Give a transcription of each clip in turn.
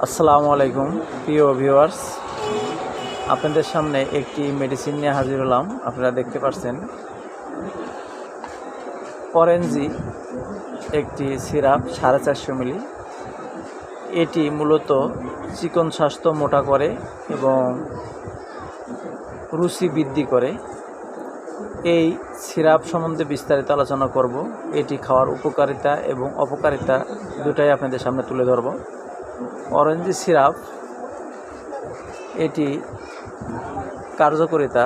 আসসালামু আলাইকুম প্রিয় ভিউয়ার্স, আপনাদের সামনে একটি মেডিসিন নিয়ে হাজির হলাম। আপনারা দেখতে পাচ্ছেন অরেঞ্জি একটি সিরাপ 450 মিলি। এটি মূলত চিকন স্বাস্থ্য মোটা করে এবং রুচি বৃদ্ধি করে। এই সিরাপ সম্বন্ধে বিস্তারিত আলোচনা করব। এটি খাওয়ার উপকারিতা এবং অপকারিতা দুটাই আপনাদের সামনে তুলে ধরব। অরেঞ্জি সিরাপ এটি কার্যকারিতা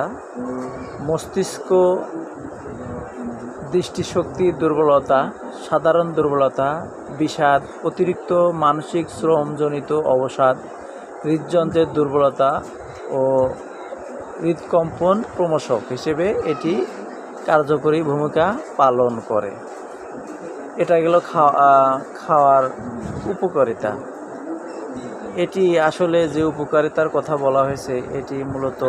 মস্তিষ্ক, দৃষ্টিশক্তি দুর্বলতা, সাধারণ দুর্বলতা, বিষাদ, অতিরিক্ত মানসিক শ্রমজনিত অবসাদ, হৃদযন্ত্রের দুর্বলতা ও হৃদকম্পন প্রমোশক হিসেবে এটি কার্যকরী ভূমিকা পালন করে। এটা গেল খাওয়ার উপকারিতা। এটি আসলে যে উপকারিতার কথা বলা হয়েছে এটি মূলত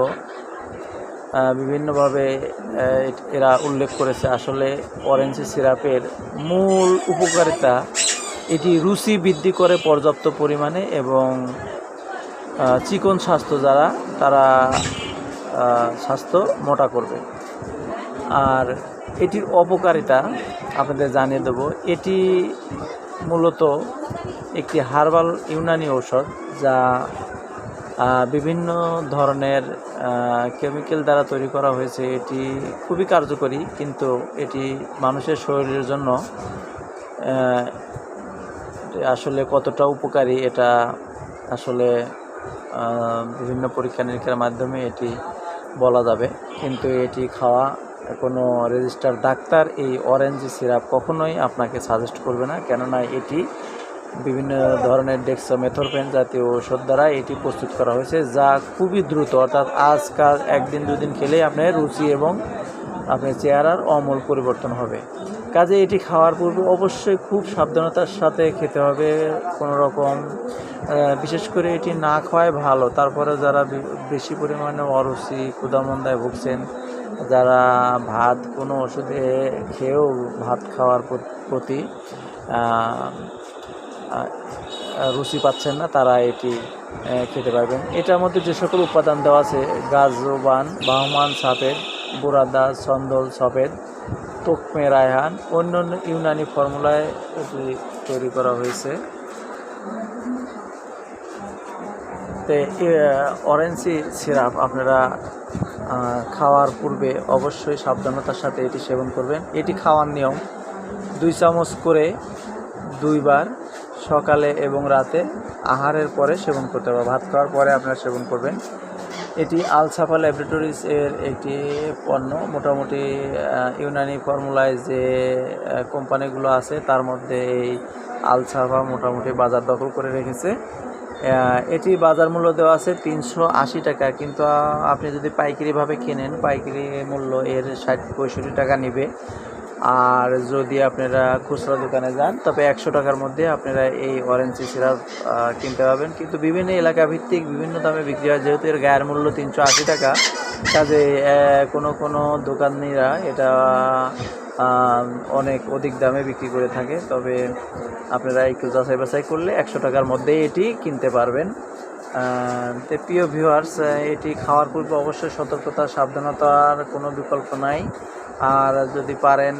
বিভিন্নভাবে এরা উল্লেখ করেছে। আসলে অরেঞ্জ সিরাপের মূল উপকারিতা এটি রুচি বৃদ্ধি করে পর্যাপ্ত পরিমাণে এবং চিকন স্বাস্থ্য যারা তারা স্বাস্থ্য মোটা করবে। আর এটির অপকারিতা আপনাদের জানিয়ে দেব। এটি মূলত একটি হার্বাল ইউনানি ঔষধ, যা বিভিন্ন ধরনের কেমিক্যাল দ্বারা তৈরি করা হয়েছে। এটি খুবই কার্যকরী, কিন্তু এটি মানুষের শরীরের জন্য আসলে কতটা উপকারী এটা আসলে বিভিন্ন পরীক্ষা নিরীক্ষার মাধ্যমে এটি বলা যাবে। কিন্তু এটি খাওয়া কোনো রেজিস্টার ডাক্তার এই অরেঞ্জ সিরাপ কখনোই আপনাকে সাজেস্ট করবে না, কেননা এটি বিভিন্ন ধরনের ডেক্সামেথরফেন জাতীয় ঔষধ দ্বারা এটি প্রস্তুত করা হয়েছে, যা খুবই দ্রুত, অর্থাৎ আজকাল একদিন দুদিন খেলেই আপনার রুচি এবং আপনার চেহারার আমূল পরিবর্তন হবে। কাজে এটি খাওয়ার পূর্বে অবশ্যই খুব সাবধানতার সাথে খেতে হবে। কোনো রকম বিশেষ করে এটি না খাওয়াই ভালো। তারপরে যারা বেশি পরিমাণে অরুচি ক্ষুধামন্দায় ভুগছেন, যারা ভাত কোনো ওষুধে খেয়েও ভাত খাওয়ার প্রতি রুচি পাচ্ছেন না, তারা এটি খেতে পারবেন। এটার মধ্যে যে সকল উপাদান দেওয়া আছে, গাজবান, বাহমান, সাফেদ, বুরাদা, সন্দল, সফেদ, তোকমে, রায়হান, অন্যান্য ইউনানি ফর্মুলায় এটি তৈরি করা হয়েছে। তো অরেঞ্জি সিরাপ আপনারা খাওয়ার পূর্বে অবশ্যই সাবধানতার সাথে এটি সেবন করবেন। এটি খাওয়ার নিয়ম 2 চামচ করে 2 বার সকালে এবং রাতে আহারের পরে সেবন করতে হবে। ভাত খাওয়ার পরে আপনারা সেবন করবেন। এটি আলসাফা ল্যাবরেটরিজ এর একটি পণ্য। মোটামুটি ইউনানি ফর্মুলায় যে কোম্পানিগুলো আছে তার মধ্যে এই আলসাফা মোটামুটি বাজার দখল করে রেখেছে। এটি বাজার মূল্য দেওয়া আছে 380 টাকা, কিন্তু আপনি যদি পাইকারিভাবে কেনেন পাইকারি মূল্য এর 60-65 টাকা নেবে। আর যদি আপনারা খুচরা দোকানে যান তবে 100 টাকার মধ্যে আপনারা এই অরেঞ্জি সিরাপ কিনতে পারবেন। কিন্তু বিভিন্ন এলাকা ভিত্তিক বিভিন্ন দামে বিক্রি হয়, যেহেতু এর গায়ের মূল্য 380 টাকা। কাজে কোনো দোকানিরা এটা অনেক অধিক দামে বিক্রি করে থাকে। তবে আপনারা একটু যাচাই বাছাই করলে 100 টাকার মধ্যেই এটি কিনতে পারবেন। তো প্রিয় ভিউয়ার্স, এটি খাওয়ার পূর্বে অবশ্যই সতর্কতা সাবধানতার কোনো বিকল্প নাই। আর যদি পারেন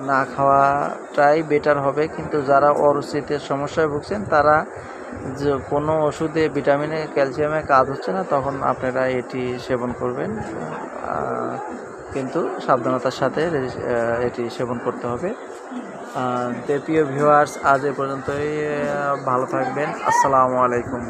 না খাওয়াটাই বেটার হবে। কিন্তু যারা অরুচিতে সমস্যায় ভুগছেন, তারা যে কোনো ওষুধে ভিটামিনে ক্যালসিয়ামে কাজ হচ্ছে না, তখন আপনারা এটি সেবন করবেন। কিন্তু সাবধানতার সাথে এটি সেবন করতে হবে। প্রিয় ভিউয়ার্স, আজ এ পর্যন্তই। ভালো থাকবেন। আসসালামু আলাইকুম।